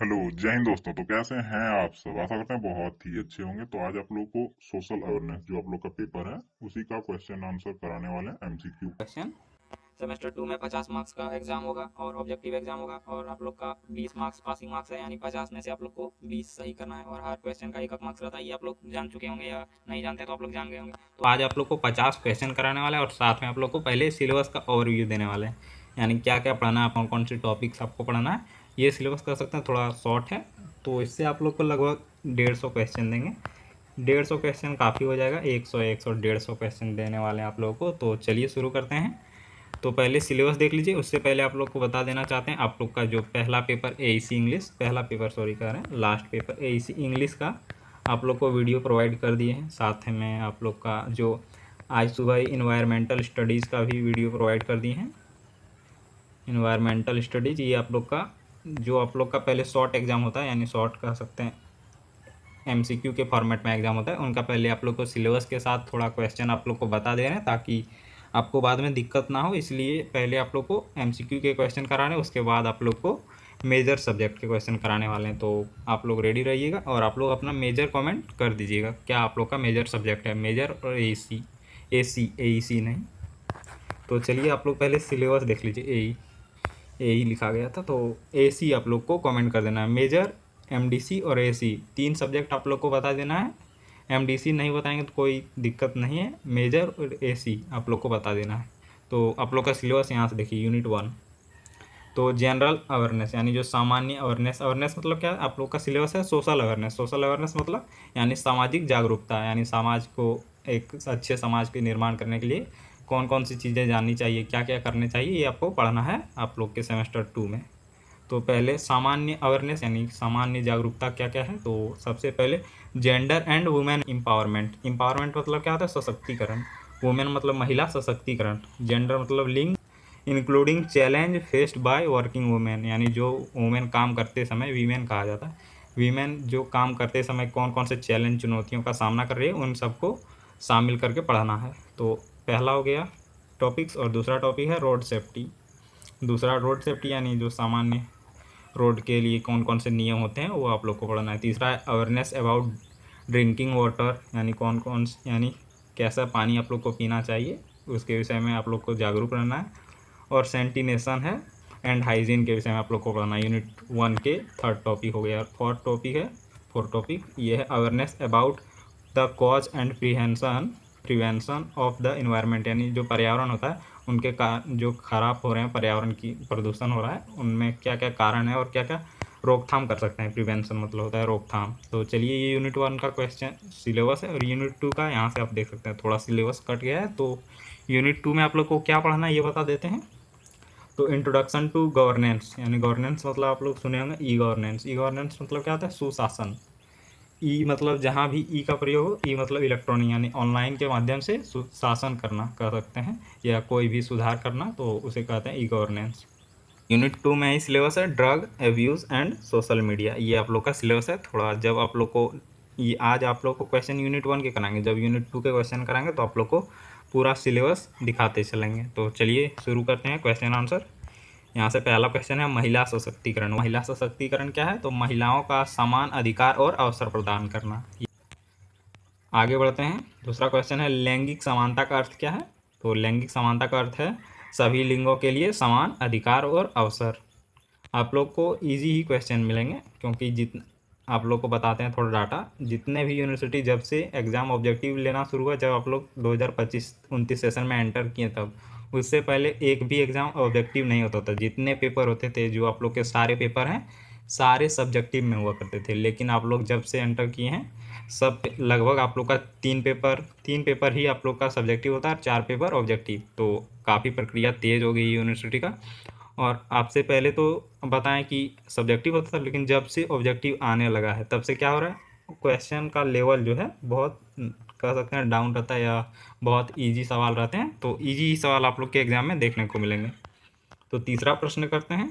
Hello जय हिंद दोस्तों। तो कैसे हैं आप सब? आशा करते हैं बहुत ही अच्छे होंगे। तो आज आप लोगों को सोशल अवेयरनेस जो आप लोग का पेपर है उसी का क्वेश्चन आंसर कराने वाले हैं, एमसीक्यू। क्वेश्चन। सेमेस्टर 2 में 50 मार्क्स का एग्जाम होगा और ऑब्जेक्टिव एग्जाम होगा और आप लोग का 20 मार्क्स पासिंग मार्क्स है, यानी 50 में से आप लोग को 20 सही करना है और हर क्वेश्चन का एक मार्क्स रहता है। ये आप लोग जान चुके होंगे या नहीं जानते तो आप लोग जान गए होंगे। तो आज आप लोग को 50 क्वेश्चन कराने वाले हैं और साथ में आप लोग को पहले सिलेबस का ओवरव्यू देने वाले हैं, यानी क्या क्या पढ़ना है, कौन कौन से टॉपिक्स आपको पढ़ना है। ये सिलेबस कर सकते हैं, थोड़ा शॉर्ट है तो इससे आप लोग को लगभग 150 क्वेश्चन देंगे। 150 क्वेश्चन काफ़ी हो जाएगा, 100 150 क्वेश्चन देने वाले हैं आप लोगों को। तो चलिए शुरू करते हैं। तो पहले सिलेबस देख लीजिए। उससे पहले आप लोग को बता देना चाहते हैं, आप लोग का जो पहला पेपर एईसी इंग्लिश, पहला पेपर सॉरी कह रहे हैं, लास्ट पेपर एईसी इंग्लिश का आप लोग को वीडियो प्रोवाइड कर दिए हैं। साथ में आप लोग का जो आज सुबह इन्वायरमेंटल स्टडीज़ का भी वीडियो प्रोवाइड कर दिए हैं। इन्वायरमेंटल स्टडीज़ ये आप लोग का जो आप लोग का पहले शॉर्ट एग्ज़ाम होता है, यानी शॉर्ट कह सकते हैं, एमसीक्यू के फॉर्मेट में एग्ज़ाम होता है, उनका पहले आप लोग को सिलेबस के साथ थोड़ा क्वेश्चन आप लोग को बता दे रहे हैं ताकि आपको बाद में दिक्कत ना हो। इसलिए पहले आप लोग को एमसीक्यू के क्वेश्चन कराने, उसके बाद आप लोग को मेजर सब्जेक्ट के क्वेश्चन कराने वाले हैं। तो आप लोग रेडी रहिएगा और आप लोग अपना मेजर कमेंट कर दीजिएगा, क्या आप लोग का मेजर सब्जेक्ट है, मेजर और एईसी नहीं। तो चलिए आप लोग पहले सिलेबस देख लीजिए। ए ही लिखा गया था, तो एसी आप लोग को कमेंट कर देना है। मेजर, एमडीसी और एसी तीन सब्जेक्ट आप लोग को बता देना है। एमडीसी नहीं बताएंगे तो कोई दिक्कत नहीं है, मेजर और एसी आप लोग को बता देना है। तो आप लोग का सिलेबस यहाँ से देखिए, यूनिट 1। तो जनरल अवेयरनेस यानी जो सामान्य अवेयरनेस, अवेयरनेस मतलब क्या है, आप लोग का सिलेबस है सोशल अवेयरनेस। सोशल अवेयरनेस मतलब यानी सामाजिक जागरूकता, यानी समाज को एक अच्छे समाज के निर्माण करने के लिए कौन कौन सी चीज़ें जाननी चाहिए, क्या क्या करने चाहिए, ये आपको पढ़ना है आप लोग के सेमेस्टर 2 में। तो पहले सामान्य अवेयरनेस यानी सामान्य जागरूकता क्या क्या है। तो सबसे पहले gender and women empowerment. Empowerment मतलब क्या होता है, सशक्तिकरण। वुमेन मतलब महिला सशक्तिकरण। जेंडर मतलब लिंग। Including challenge faced by working women, यानी जो वुमेन काम करते समय वीमेन कहा जाता है। वीमेन जो काम करते समय कौन कौन से चैलेंज चुनौतियों का सामना कर रही है, उन सबको शामिल करके पढ़ाना है। तो पहला हो गया टॉपिक्स और दूसरा टॉपिक है रोड सेफ्टी। दूसरा रोड सेफ्टी यानी जो सामान्य रोड के लिए कौन कौन से नियम होते हैं वो आप लोग को पढ़ना है। तीसरा है अवेयरनेस अबाउट ड्रिंकिंग वाटर, यानी कौन कौन यानी कैसा पानी आप लोग को पीना चाहिए, उसके विषय में आप लोग को जागरूक रहना है। और सैनिटेशन है एंड हाइजीन के विषय में आप लोग को पढ़ना है। यूनिट 1 के थर्ड टॉपिक हो गया। फोर्थ टॉपिक ये है awareness about the cause and prevention of the environment, यानी जो पर्यावरण होता है उनके जो खराब हो रहे हैं, पर्यावरण की प्रदूषण हो रहा है, उनमें क्या क्या कारण है और क्या क्या रोकथाम कर सकते हैं। प्रिवेंशन मतलब होता है रोकथाम। तो चलिए ये यूनिट 1 का क्वेश्चन सिलेबस है। और यूनिट 2 का यहाँ से आप देख सकते हैं थोड़ा सिलेबस कट गया है। तो यूनिट 2 में आप लोग को क्या पढ़ना है ये बता देते हैं। तो इंट्रोडक्शन टू गवर्नेंस, यानी गवर्नेंस मतलब आप लोग सुने होंगे ई गवर्नेंस। ई गवर्नेंस मतलब क्या होता है, सुशासन। ई मतलब जहाँ भी ई का प्रयोग हो, ई मतलब इलेक्ट्रॉनिक यानी ऑनलाइन के माध्यम से शासन करना कह सकते हैं, या कोई भी सुधार करना, तो उसे कहते हैं ई गवर्नेंस। यूनिट 2 में ही सिलेबस है drug abuse and social media. ये आप लोग का सिलेबस है। थोड़ा जब आप लोग को ये आज आप लोग को क्वेश्चन यूनिट 1 के कराएंगे, जब यूनिट 2 के क्वेश्चन कराएंगे तो आप लोग को पूरा सिलेबस दिखाते चलेंगे। तो चलिए शुरू करते हैं क्वेश्चन आंसर। यहाँ से पहला क्वेश्चन है महिला सशक्तिकरण। महिला सशक्तिकरण क्या है, तो महिलाओं का समान अधिकार और अवसर प्रदान करना। आगे बढ़ते हैं। दूसरा क्वेश्चन है लैंगिक समानता का अर्थ क्या है। तो लैंगिक समानता का अर्थ है सभी लिंगों के लिए समान अधिकार और अवसर। आप लोग को इजी ही क्वेश्चन मिलेंगे क्योंकि आप लोग को बताते हैं थोड़ा डाटा। जितने भी यूनिवर्सिटी जब से एग्ज़ाम ऑब्जेक्टिव लेना शुरू हुआ, जब आप लोग 2025-29 सेशन में एंटर किए तब, उससे पहले एक भी एग्ज़ाम ऑब्जेक्टिव नहीं होता था। जितने पेपर होते थे, जो आप लोग के सारे पेपर हैं, सारे सब्जेक्टिव में हुआ करते थे। लेकिन आप लोग जब से एंटर किए हैं, सब लगभग आप लोग का तीन पेपर ही आप लोग का सब्जेक्टिव होता है और 4 पेपर ऑब्जेक्टिव। तो काफ़ी प्रक्रिया तेज़ हो गई यूनिवर्सिटी का। और आपसे पहले तो बताएं कि सब्जेक्टिव होता था, लेकिन जब से ऑब्जेक्टिव आने लगा है तब से क्या हो रहा है, क्वेश्चन का लेवल जो है बहुत कह सकते हैं डाउन रहता है, या बहुत इजी सवाल रहते हैं। तो इजी सवाल आप लोग के एग्जाम में देखने को मिलेंगे। तो तीसरा प्रश्न करते हैं,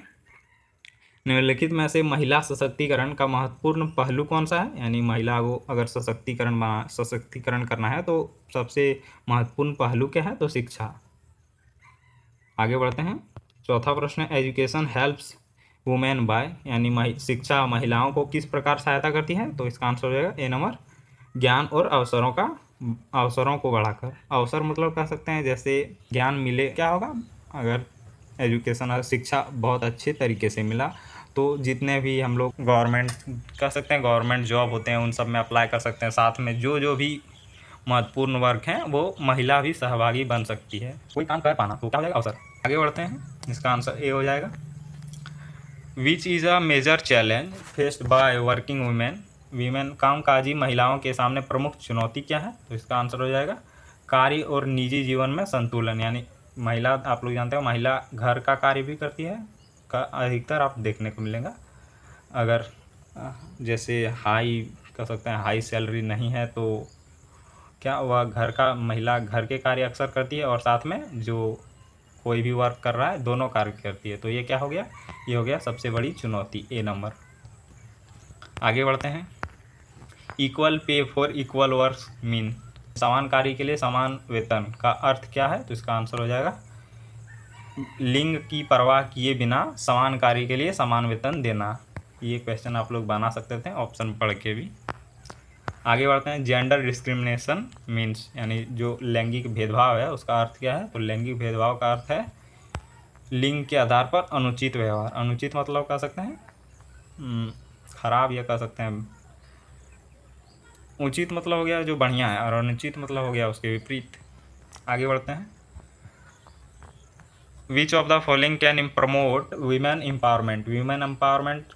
निम्नलिखित में से महिला सशक्तिकरण का महत्वपूर्ण पहलू कौन सा है। यानी महिला को अगर सशक्तिकरण करना है तो सबसे महत्वपूर्ण पहलू क्या है, तो शिक्षा। आगे बढ़ते हैं। चौथा प्रश्न, एजुकेशन हेल्प्स वुमेन बाय यानी शिक्षा महिलाओं को किस प्रकार सहायता करती है, तो इसका आंसर हो जाएगा ए नंबर ज्ञान और अवसरों को बढ़ाकर। अवसर मतलब कह सकते हैं जैसे ज्ञान मिले, क्या होगा अगर एजुकेशन शिक्षा बहुत अच्छे तरीके से मिला तो जितने भी हम लोग गवर्नमेंट कह सकते हैं गवर्नमेंट जॉब होते हैं उन सब में अप्लाई कर सकते हैं। साथ में जो भी महत्वपूर्ण वर्ग हैं वो महिला भी सहभागी बन सकती है, कोई काम कर पाना, तो क्या हो जाएगा अवसर। आगे बढ़ते हैं, इसका आंसर ए हो जाएगा। Which is a major challenge faced by working women कामकाजी महिलाओं के सामने प्रमुख चुनौती क्या है, तो इसका आंसर हो जाएगा कार्य और निजी जीवन में संतुलन। यानी महिला, आप लोग जानते हो महिला घर का कार्य भी करती है, का अधिकतर आप देखने को मिलेगा। अगर जैसे हाई कह सकते हैं हाई सैलरी नहीं है तो क्या वह महिला घर के कार्य अक्सर करती है और साथ में जो कोई भी वर्क कर रहा है दोनों कार्य करती है। तो ये क्या हो गया, ये हो गया सबसे बड़ी चुनौती, ए नंबर। आगे बढ़ते हैं, equal pay for equal work mean समान कार्य के लिए समान वेतन का अर्थ क्या है, तो इसका आंसर हो जाएगा लिंग की परवाह किए बिना समान कार्य के लिए समान वेतन देना। ये क्वेश्चन आप लोग बना सकते थे ऑप्शन पढ़ के भी। आगे बढ़ते हैं, जेंडर डिस्क्रिमिनेशन मीन्स यानी जो लैंगिक भेदभाव है उसका अर्थ क्या है, तो लैंगिक भेदभाव का अर्थ है लिंग के आधार पर अनुचित व्यवहार। अनुचित मतलब कह सकते हैं खराब, या कह सकते हैं उचित मतलब हो गया जो बढ़िया है, और अनुचित मतलब हो गया उसके विपरीत। आगे बढ़ते हैं, which of the following can promote women empowerment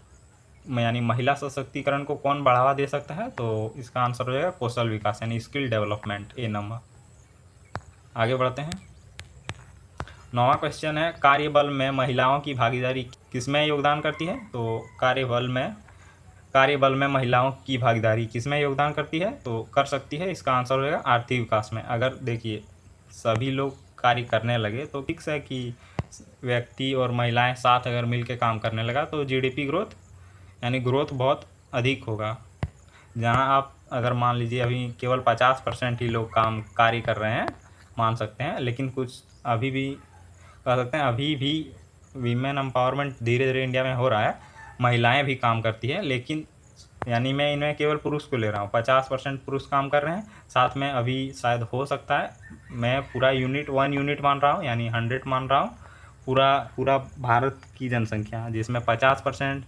में यानी महिला सशक्तिकरण को कौन बढ़ावा दे सकता है, तो इसका आंसर हो जाएगा कौशल विकास यानी स्किल डेवलपमेंट, ए नंबर। आगे बढ़ते हैं, 9वां क्वेश्चन है कार्यबल में महिलाओं की भागीदारी किसमें योगदान करती है, तो कार्यबल में महिलाओं की भागीदारी किसमें योगदान करती है, तो कर सकती है, इसका आंसर हो जाएगा आर्थिक विकास में। अगर देखिए सभी लोग कार्य करने लगे तो फिक्स है कि व्यक्ति और महिलाएं साथ अगर मिलकर काम करने लगा तो जीडीपी ग्रोथ यानी ग्रोथ बहुत अधिक होगा। जहां आप अगर मान लीजिए अभी केवल 50% ही लोग कार्य कर रहे हैं मान सकते हैं, लेकिन कुछ अभी भी कह सकते हैं अभी भी वीमेन एम्पावरमेंट धीरे धीरे इंडिया में हो रहा है, महिलाएं भी काम करती है, लेकिन यानी मैं इनमें केवल पुरुष को ले रहा हूँ, 50% पुरुष काम कर रहे हैं, साथ में अभी शायद हो सकता है मैं पूरा 1 यूनिट मान रहा हूँ यानी 100 मान रहा हूँ, पूरा भारत की जनसंख्या जिसमें 50%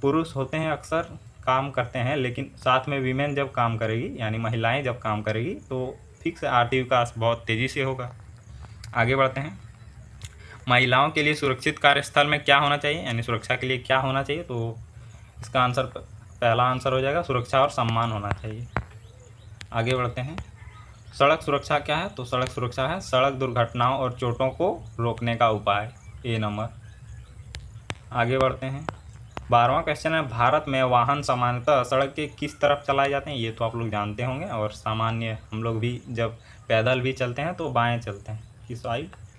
पुरुष होते हैं अक्सर काम करते हैं, लेकिन साथ में वीमेन जब काम करेगी यानी महिलाएं जब काम करेगी तो फिक्स आर्थिक विकास बहुत तेज़ी से होगा। आगे बढ़ते हैं, महिलाओं के लिए सुरक्षित कार्यस्थल में क्या होना चाहिए यानी सुरक्षा के लिए क्या होना चाहिए, तो इसका आंसर पहला आंसर हो जाएगा सुरक्षा और सम्मान होना चाहिए। आगे बढ़ते हैं, सड़क सुरक्षा क्या है, तो सड़क सुरक्षा है सड़क दुर्घटनाओं और चोटों को रोकने का उपाय, ए नंबर। आगे बढ़ते हैं, 12वां क्वेश्चन है भारत में वाहन सामान्यतः सड़क के किस तरफ चलाए जाते हैं, ये तो आप लोग जानते होंगे, और सामान्य हम लोग भी जब पैदल भी चलते हैं तो बाएं चलते हैं,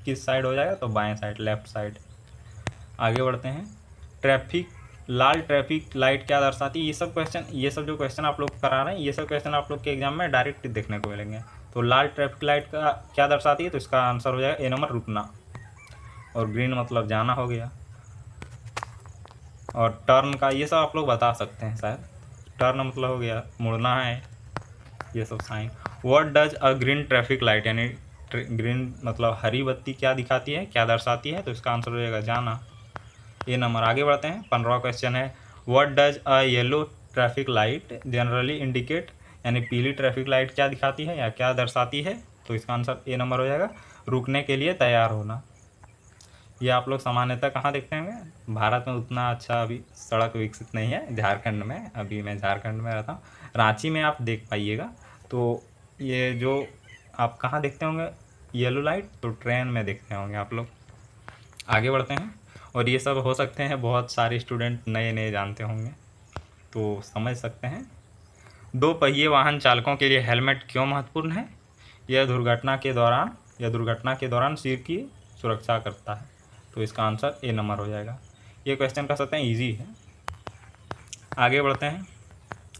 किस साइड हो जाएगा, तो बाएं साइड, लेफ्ट साइड। आगे बढ़ते हैं, लाल ट्रैफिक लाइट क्या दर्शाती है, ये सब जो क्वेश्चन आप लोग करा रहे हैं ये सब क्वेश्चन आप लोग के एग्जाम में डायरेक्ट देखने को मिलेंगे। तो लाल ट्रैफिक लाइट का क्या दर्शाती है, तो इसका आंसर हो जाएगा ए नंबर रुकना, और ग्रीन मतलब जाना हो गया, और टर्न का ये सब आप लोग बता सकते हैं शायद, टर्न मतलब हो गया मुड़ना है, ये सब sign. What does a green traffic light यानी ग्रीन मतलब हरी बत्ती क्या दिखाती है, क्या दर्शाती है, तो इसका आंसर हो जाएगा जाना, ये नंबर। आगे बढ़ते हैं, 15वां क्वेश्चन है what does a yellow traffic light generally indicate यानी पीली ट्रैफिक लाइट क्या दिखाती है या क्या दर्शाती है, तो इसका आंसर ए नंबर हो जाएगा रुकने के लिए तैयार होना। ये आप लोग सामान्यतः कहाँ देखते होंगे, भारत में उतना अच्छा अभी सड़क विकसित नहीं है, झारखंड में, अभी मैं झारखंड में रहता हूँ, रांची में आप देख पाइएगा। तो ये जो आप कहाँ देखते होंगे येलो लाइट, तो ट्रेन में देखते होंगे आप लोग। आगे बढ़ते हैं, और ये सब हो सकते हैं बहुत सारे स्टूडेंट नए जानते होंगे तो समझ सकते हैं। 2 पहिए वाहन चालकों के लिए हेलमेट क्यों महत्वपूर्ण है, यह दुर्घटना के दौरान सिर की सुरक्षा करता है, तो इसका आंसर ए नंबर हो जाएगा। ये क्वेश्चन कह सकते हैं ईजी है। आगे बढ़ते हैं,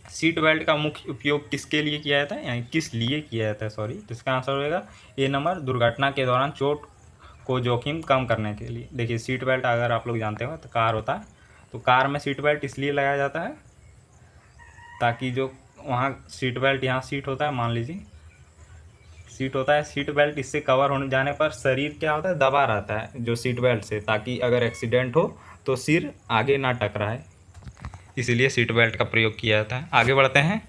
सीट बेल्ट का मुख्य उपयोग किसके लिए किया जाता है यानी किस लिए किया जाता है, सॉरी, तो इसका आंसर होगा ए नंबर दुर्घटना के दौरान चोट को जोखिम कम करने के लिए। देखिए सीट बेल्ट अगर आप लोग जानते हो तो कार होता है तो कार में सीट बेल्ट इसलिए लगाया जाता है ताकि जो वहाँ सीट बेल्ट, यहाँ सीट होता है, मान लीजिए सीट होता है, सीट बेल्ट इससे कवर होने जाने पर शरीर क्या होता है, दबा रहता है जो सीट बेल्ट से, ताकि अगर एक्सीडेंट हो तो सिर आगे ना टकराए, इसीलिए सीट बेल्ट का प्रयोग किया जाता है। आगे बढ़ते हैं।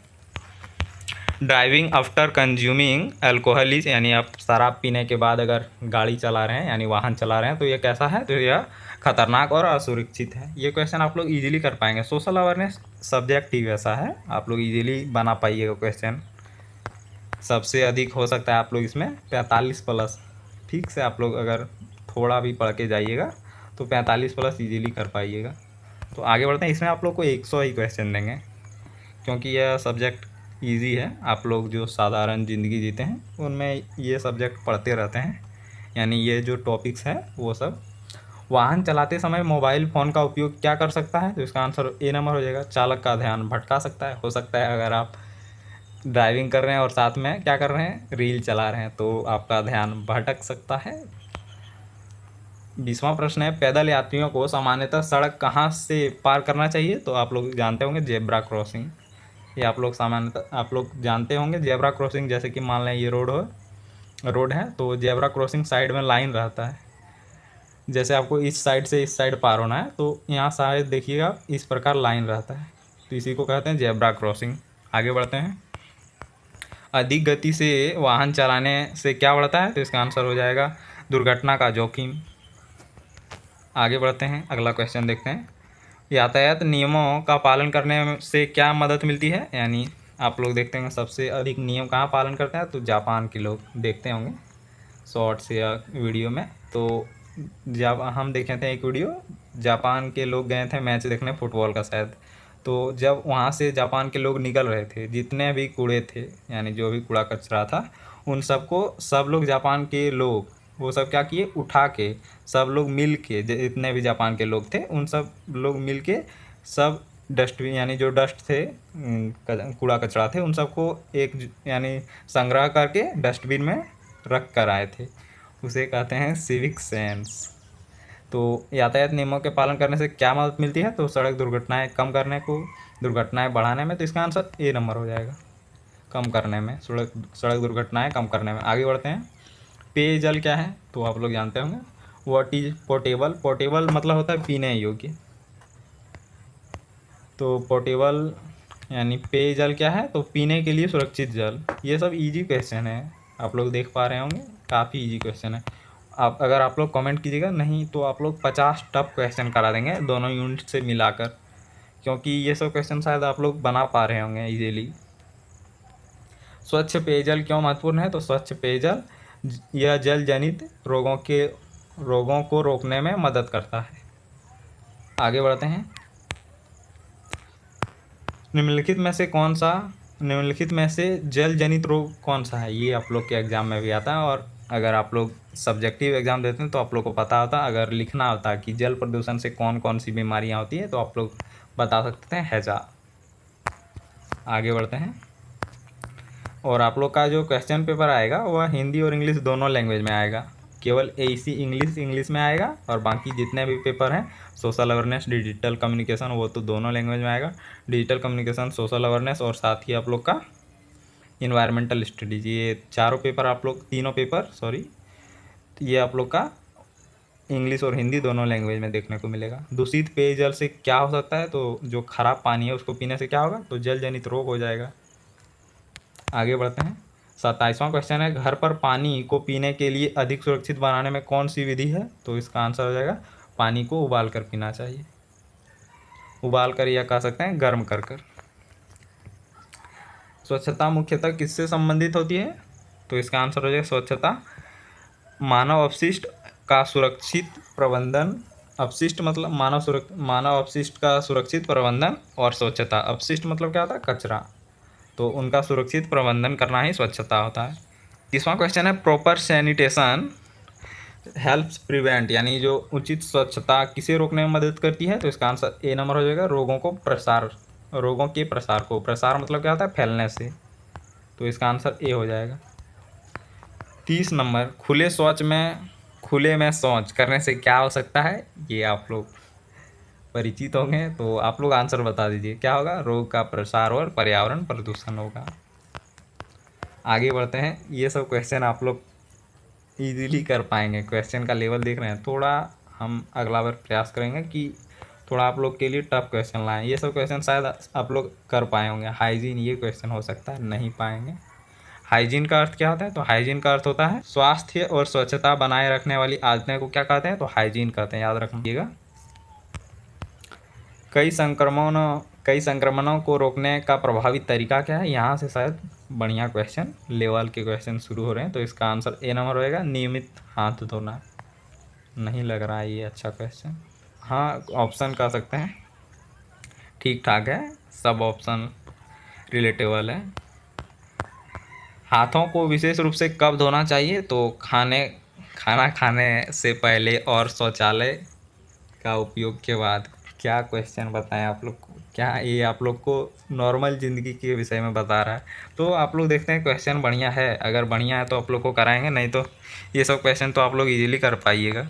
Driving after consuming alcohol is, यानी आप शराब पीने के बाद अगर गाड़ी चला रहे हैं यानी वाहन चला रहे हैं तो ये कैसा है, तो यह खतरनाक और असुरक्षित है। ये क्वेश्चन आप लोग इजीली कर पाएंगे। सोशल अवेयरनेस सब्जेक्टिव ऐसा है, आप लोग इजीली बना पाइएगा क्वेश्चन। सबसे अधिक हो सकता है आप लोग इसमें 45+, ठीक से आप लोग अगर थोड़ा भी पढ़ के जाइएगा तो 45+ इजीली कर पाइएगा। तो आगे बढ़ते हैं। इसमें आप लोग को 100 ही क्वेश्चन देंगे क्योंकि यह सब्जेक्ट इजी है। आप लोग जो साधारण ज़िंदगी जीते हैं उनमें ये सब्जेक्ट पढ़ते रहते हैं, यानी ये जो टॉपिक्स है वो सब। वाहन चलाते समय मोबाइल फ़ोन का उपयोग क्या कर सकता है, तो इसका आंसर ए नंबर हो जाएगा। चालक का ध्यान भटका सकता है, हो सकता है अगर आप ड्राइविंग कर रहे हैं और साथ में क्या कर रहे हैं, रील चला रहे हैं, तो आपका ध्यान भटक सकता है। 20वां प्रश्न है, पैदल यात्रियों को सामान्यतः सड़क कहाँ से पार करना चाहिए, तो आप लोग जानते होंगे जेब्रा क्रॉसिंग। ये आप लोग सामान्यतः आप लोग जानते होंगे जेब्रा क्रॉसिंग, जैसे कि मान लें ये रोड है तो जेब्रा क्रॉसिंग साइड में लाइन रहता है। जैसे आपको इस साइड से इस साइड पार होना है तो यहाँ शायद देखिएगा इस प्रकार लाइन रहता है, तो इसी को कहते हैं जेब्रा क्रॉसिंग। आगे बढ़ते हैं। अधिक गति से वाहन चलाने से क्या बढ़ता है, तो इसका आंसर हो जाएगा दुर्घटना का जोखिम। आगे बढ़ते हैं, अगला क्वेश्चन देखते हैं। यातायात नियमों का पालन करने से क्या मदद मिलती है, यानी आप लोग देखते हैं सबसे अधिक नियम कहाँ पालन करते हैं, तो जापान के लोग देखते होंगे शॉर्ट्स या वीडियो में। तो जब हम देखे थे एक वीडियो, जापान के लोग गए थे मैच देखने फुटबॉल का शायद, तो जब वहाँ से जापान के लोग निकल रहे थे, जितने भी कूड़े थे यानी जो भी कूड़ा कचरा था उन सबको सब लोग जापान के लोग वो सब क्या किए, उठा के सब लोग मिल के, जितने भी जापान के लोग थे उन सब लोग मिल के सब डस्टबिन यानी जो डस्ट थे कूड़ा कचरा थे उन सबको एक यानी संग्रह करके डस्टबिन में रख कर आए थे। उसे कहते हैं सिविक सेंस। तो यातायात नियमों के पालन करने से क्या मदद मिलती है, तो सड़क दुर्घटनाएं कम करने को, दुर्घटनाएं बढ़ाने में, तो इसका आंसर ए नंबर हो जाएगा, कम करने में, सड़क दुर्घटनाएं कम करने में। आगे बढ़ते हैं। पेयजल क्या है, तो आप लोग जानते होंगे व्हाट इज पोर्टेबल। पोर्टेबल मतलब होता है पीने योग्य, तो पोर्टेबल यानी पेयजल क्या है, तो पीने के लिए सुरक्षित जल। ये सब इजी क्वेश्चन है, आप लोग देख पा रहे होंगे, काफ़ी इजी क्वेश्चन है। आप अगर आप लोग कमेंट कीजिएगा, नहीं तो आप लोग 50 टफ क्वेश्चन करा देंगे दोनों यूनिट से मिलाकर, क्योंकि ये सब क्वेश्चन शायद आप लोग बना पा रहे होंगे इजीली। स्वच्छ पेयजल क्यों महत्वपूर्ण है, तो स्वच्छ पेयजल यह जल जनित रोगों को रोकने में मदद करता है। आगे बढ़ते हैं। निम्नलिखित में से जल जनित रोग कौन सा है, ये आप लोग के एग्ज़ाम में भी आता है, और अगर आप लोग सब्जेक्टिव एग्ज़ाम देते हैं तो आप लोग को पता होता, अगर लिखना होता कि जल प्रदूषण से कौन कौन सी बीमारियां होती है तो आप लोग बता सकते हैं हैजा। आगे बढ़ते हैं। और आप लोग का जो क्वेश्चन पेपर आएगा वह हिंदी और इंग्लिश दोनों लैंग्वेज में आएगा, केवल एसी इंग्लिश में आएगा, और बाकी जितने भी पेपर हैं सोशल अवेयरनेस, डिजिटल कम्युनिकेशन, वो तो दोनों लैंग्वेज में आएगा। डिजिटल कम्युनिकेशन, सोशल अवेयरनेस और साथ ही आप लोग का इन्वायरमेंटल स्टडीज, ये तीनों पेपर ये आप लोग का इंग्लिश और हिंदी दोनों लैंग्वेज में देखने को मिलेगा। दूषित पेयजल से क्या हो सकता है, तो जो खराब पानी है उसको पीने से क्या होगा, तो जल जनित रोग हो जाएगा। आगे बढ़ते हैं। 27वां क्वेश्चन है, घर पर पानी को पीने के लिए अधिक सुरक्षित बनाने में कौन सी विधि है, तो इसका आंसर हो जाएगा पानी को उबाल कर पीना चाहिए। उबाल कर या कह सकते हैं गर्म कर कर। स्वच्छता मुख्यतः किससे संबंधित होती है, तो इसका आंसर हो जाएगा स्वच्छता मानव अपशिष्ट का सुरक्षित प्रबंधन। अपशिष्ट मतलब मानव अपशिष्ट का सुरक्षित प्रबंधन, और स्वच्छता, अपशिष्ट मतलब क्या होता है, कचरा, तो उनका सुरक्षित प्रबंधन करना ही स्वच्छता होता है। 30वां क्वेश्चन है, प्रॉपर सैनिटेशन हेल्प्स प्रिवेंट, यानी जो उचित स्वच्छता किसे रोकने में मदद करती है, तो इसका आंसर ए नंबर हो जाएगा, रोगों के प्रसार को। प्रसार मतलब क्या होता है, फैलने से, तो इसका आंसर ए हो जाएगा। 30 नंबर, खुले में शौच करने से क्या हो सकता है, ये आप लोग परिचित होंगे तो आप लोग आंसर बता दीजिए क्या होगा। रोग का प्रसार और पर्यावरण प्रदूषण होगा। आगे बढ़ते हैं। ये सब क्वेश्चन आप लोग इजीली कर पाएंगे। क्वेश्चन का लेवल देख रहे हैं, थोड़ा हम अगला बार प्रयास करेंगे कि थोड़ा आप लोग के लिए टफ क्वेश्चन लाएं। ये सब क्वेश्चन शायद आप लोग कर पाए होंगे। हाइजीन, ये क्वेश्चन हो सकता है नहीं पाएंगे। हाइजीन का अर्थ क्या होता है? तो हाइजीन का अर्थ होता है स्वास्थ्य और स्वच्छता बनाए रखने वाली आदतें को क्या कहते हैं? तो हाइजीन कहते हैं, याद रखिएगा। कई संक्रमणों को रोकने का प्रभावी तरीका क्या है? यहाँ से शायद बढ़िया क्वेश्चन, लेवल के क्वेश्चन शुरू हो रहे हैं। तो इसका आंसर ए नंबर होएगा, नियमित हाथ धोना। नहीं लग रहा है ये अच्छा क्वेश्चन। हाँ, ऑप्शन कह सकते हैं, ठीक ठाक है, सब ऑप्शन रिलेटेबल है। हाथों को विशेष रूप से कब धोना चाहिए? तो खाना खाने से पहले और शौचालय का उपयोग के बाद। क्या क्वेश्चन बताएं आप लोग को? क्या ये आप लोग को नॉर्मल ज़िंदगी के विषय में बता रहा है? तो आप लोग देखते हैं क्वेश्चन बढ़िया है, अगर बढ़िया है तो आप लोग को कराएंगे, नहीं तो ये सब क्वेश्चन तो आप लोग इजीली कर पाइएगा।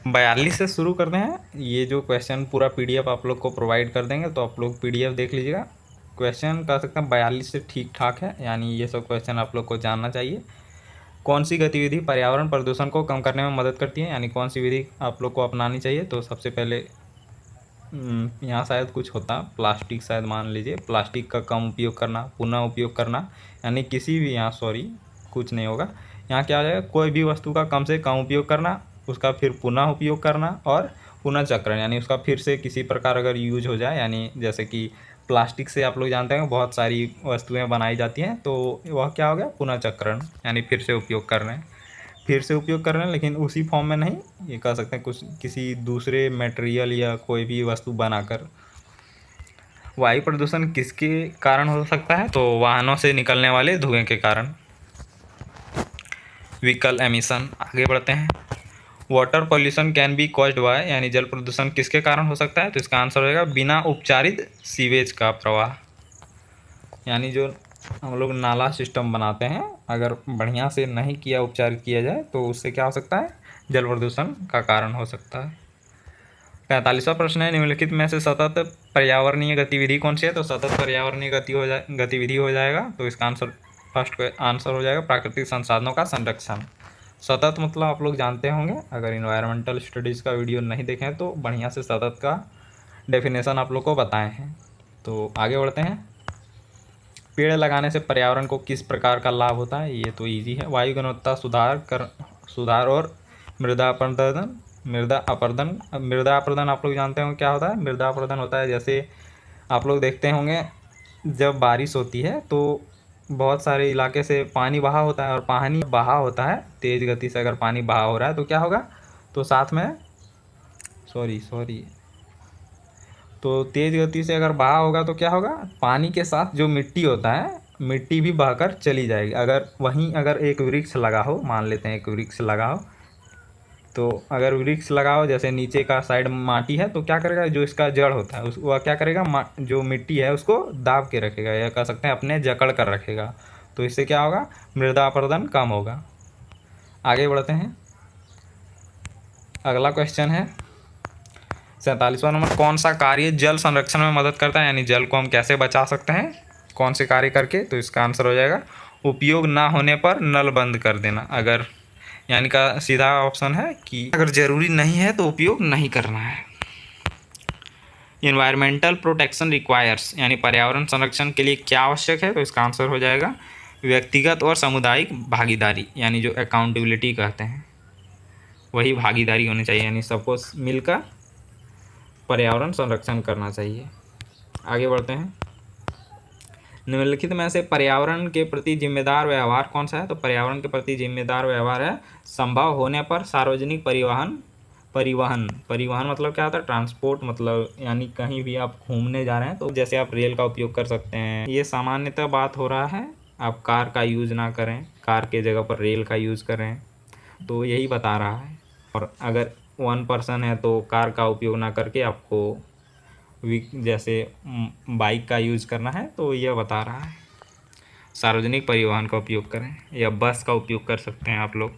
42 से शुरू करते हैं। ये जो क्वेश्चन पूरा पीडीएफ आप लोग को प्रोवाइड कर देंगे, तो आप लोग पीडीएफ देख लीजिएगा। क्वेश्चन कह सकते हैं 42 से ठीक ठाक है, यानी ये सब क्वेश्चन आप लोग को जानना चाहिए। कौन सी गतिविधि पर्यावरण प्रदूषण को कम करने में मदद करती है, यानी कौन सी विधि आप लोग को अपनानी चाहिए? तो सबसे पहले यहाँ शायद कुछ होता, प्लास्टिक शायद मान लीजिए, प्लास्टिक का कम उपयोग करना, पुनः उपयोग करना, यानी किसी भी, यहाँ सॉरी कुछ नहीं होगा, यहाँ क्या आ जाएगा, कोई भी वस्तु का कम से कम उपयोग करना, उसका फिर पुनः उपयोग करना और पुनः चक्रण, यानी उसका फिर से किसी प्रकार अगर यूज हो जाए, यानी जैसे कि प्लास्टिक से आप लोग जानते हैं बहुत सारी वस्तुएं बनाई जाती हैं, तो वह क्या हो गया, पुनः चक्रण, यानी फिर से उपयोग कर रहे हैं। फिर से उपयोग कर रहे हैं लेकिन उसी फॉर्म में नहीं, ये कह सकते हैं कुछ किसी दूसरे मटेरियल या कोई भी वस्तु बनाकर। वायु प्रदूषण किसके कारण हो सकता है? तो वाहनों से निकलने वाले धुएं के कारण, व्हीकल एमिशन। आगे बढ़ते हैं। Water pollution can be caused by, यानी जल प्रदूषण किसके कारण हो सकता है? तो इसका आंसर होगा बिना उपचारित सीवेज का प्रवाह, यानी जो हम लोग नाला सिस्टम बनाते हैं, अगर बढ़िया से नहीं किया, उपचारित किया जाए, तो उससे क्या हो सकता है, जल प्रदूषण का कारण हो सकता है। 45वां प्रश्न है, निम्नलिखित में से सतत पर्यावरणीय गतिविधि कौन सी है? तो सतत पर्यावरणीय गतिविधि हो जाएगा। तो इसका आंसर फर्स्ट आंसर हो जाएगा प्राकृतिक संसाधनों का संरक्षण। सतत मतलब आप लोग जानते होंगे, अगर इन्वायरमेंटल स्टडीज़ का वीडियो नहीं देखें तो बढ़िया से सतत का डेफिनेशन आप लोग को बताए हैं। तो आगे बढ़ते हैं। पेड़ लगाने से पर्यावरण को किस प्रकार का लाभ होता है? ये तो इजी है, वायु गुणवत्ता सुधार और मृदा अपर्दन आप लोग जानते होंगे क्या होता है? मृदा अपर्दन होता है, जैसे आप लोग देखते होंगे जब बारिश होती है तो बहुत सारे इलाके से पानी बहा होता है, और पानी बहा होता है तेज़ गति से, अगर पानी बहा हो रहा है तो क्या होगा, तो साथ में तो तेज़ गति से अगर बहा होगा तो क्या होगा, पानी के साथ जो मिट्टी होता है, मिट्टी भी बहकर चली जाएगी। अगर एक वृक्ष लगा हो, मान लेते हैं एक वृक्ष लगा हो, तो अगर वृक्ष लगाओ, जैसे नीचे का साइड माटी है, तो क्या करेगा, जो इसका जड़ होता है वह क्या करेगा, जो मिट्टी है उसको दाब के रखेगा, या कह सकते हैं अपने जकड़ कर रखेगा। तो इससे क्या होगा, मृदा अपरदन कम होगा। आगे बढ़ते हैं। अगला क्वेश्चन है 47वां नंबर, कौन सा कार्य जल संरक्षण में मदद करता है, यानी जल को हम कैसे बचा सकते हैं, कौन से कार्य करके? तो इसका आंसर हो जाएगा उपयोग ना होने पर नल बंद कर देना। अगर, यानी का सीधा ऑप्शन है कि अगर ज़रूरी नहीं है तो उपयोग नहीं करना है। इन्वायरमेंटल प्रोटेक्शन रिक्वायर्स, यानी पर्यावरण संरक्षण के लिए क्या आवश्यक है? तो इसका आंसर हो जाएगा व्यक्तिगत और सामुदायिक भागीदारी, यानी जो अकाउंटेबिलिटी कहते हैं, वही भागीदारी होनी चाहिए, यानी सबको मिलकर पर्यावरण संरक्षण करना चाहिए। आगे बढ़ते हैं। निम्नलिखित में से पर्यावरण के प्रति जिम्मेदार व्यवहार कौन सा है? तो पर्यावरण के प्रति जिम्मेदार व्यवहार है संभव होने पर सार्वजनिक परिवहन मतलब क्या होता है, ट्रांसपोर्ट मतलब, यानी कहीं भी आप घूमने जा रहे हैं तो जैसे आप रेल का उपयोग कर सकते हैं। ये सामान्यतः बात हो रहा है, आप कार का यूज़ ना करें, कार के जगह पर रेल का यूज़ करें, तो यही बता रहा है। और अगर 1 पर्सन है तो कार का उपयोग ना करके आपको जैसे बाइक का यूज़ करना है, तो यह बता रहा है सार्वजनिक परिवहन का उपयोग करें, या बस का उपयोग कर सकते हैं आप लोग।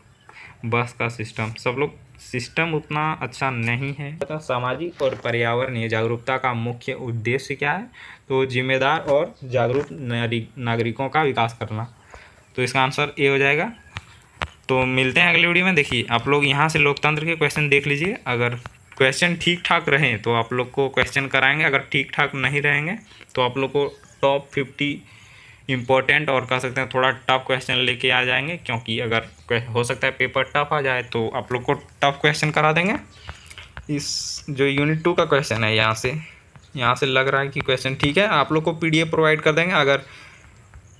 बस का सिस्टम सब लोग सिस्टम उतना अच्छा नहीं है। तो सामाजिक और पर्यावरणीय जागरूकता का मुख्य उद्देश्य क्या है? तो जिम्मेदार और जागरूक नागरिकों का विकास करना। तो इसका आंसर ए हो जाएगा। तो मिलते हैं अगले वीडियो में। देखिए आप लोग यहाँ से लोकतंत्र के क्वेश्चन देख लीजिए, अगर क्वेश्चन ठीक ठाक रहें तो आप लोग को क्वेश्चन कराएंगे, अगर ठीक ठाक नहीं रहेंगे तो आप लोग को टॉप 50 इम्पोर्टेंट और कह सकते हैं थोड़ा टफ क्वेश्चन लेके आ जाएंगे, क्योंकि अगर हो सकता है पेपर टफ आ जाए तो आप लोग को टफ क्वेश्चन करा देंगे। इस जो यूनिट 2 का क्वेश्चन है यहाँ से लग रहा है कि क्वेश्चन ठीक है, आप लोग को PDF प्रोवाइड कर देंगे। अगर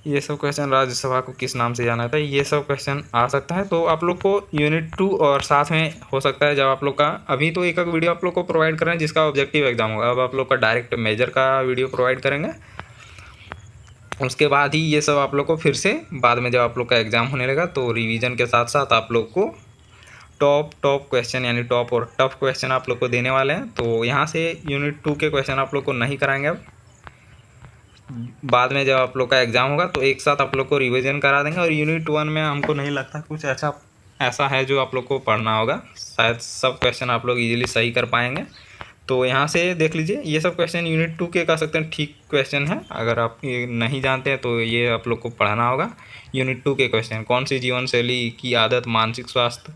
ये सब क्वेश्चन राज्यसभा को किस नाम से जाना था, ये सब क्वेश्चन आ सकता है, तो आप लोग को यूनिट 2 और साथ में हो सकता है जब आप लोग का अभी तो एक वीडियो आप लोग को प्रोवाइड कर रहे हैं जिसका ऑब्जेक्टिव एग्जाम होगा, अब आप लोग का डायरेक्ट मेजर का वीडियो प्रोवाइड करेंगे। उसके बाद ही ये सब आप लोग को फिर से बाद में जब आप लोग का एग्ज़ाम होने लगा तो रिवीजन के साथ साथ आप लोग को टॉप क्वेश्चन यानी टॉप और टफ क्वेश्चन आप लोग को देने वाले हैं। तो यहाँ से यूनिट 2 के क्वेश्चन आप लोग को नहीं कराएंगे, अब बाद में जब आप लोग का एग्ज़ाम होगा तो एक साथ आप लोग को रिवीजन करा देंगे। और यूनिट 1 में हमको नहीं लगता कुछ ऐसा है जो आप लोग को पढ़ना होगा, शायद सब क्वेश्चन आप लोग इजीली सही कर पाएंगे। तो यहाँ से देख लीजिए ये सब क्वेश्चन यूनिट 2 के कह सकते हैं ठीक क्वेश्चन है, अगर आप ये नहीं जानते हैं तो ये आप लोग को पढ़ना होगा। यूनिट 2 के क्वेश्चन, कौन सी जीवन शैली की आदत मानसिक स्वास्थ्य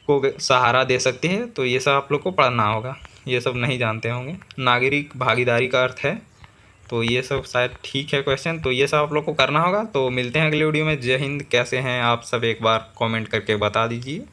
को सहारा दे सकती है, तो ये सब आप लोग को पढ़ना होगा, ये सब नहीं जानते होंगे। नागरिक भागीदारी का अर्थ है, तो ये सब शायद ठीक है क्वेश्चन, तो ये सब आप लोग को करना होगा। तो मिलते हैं अगले वीडियो में। जय हिंद। कैसे हैं आप सब, एक बार कमेंट करके बता दीजिए।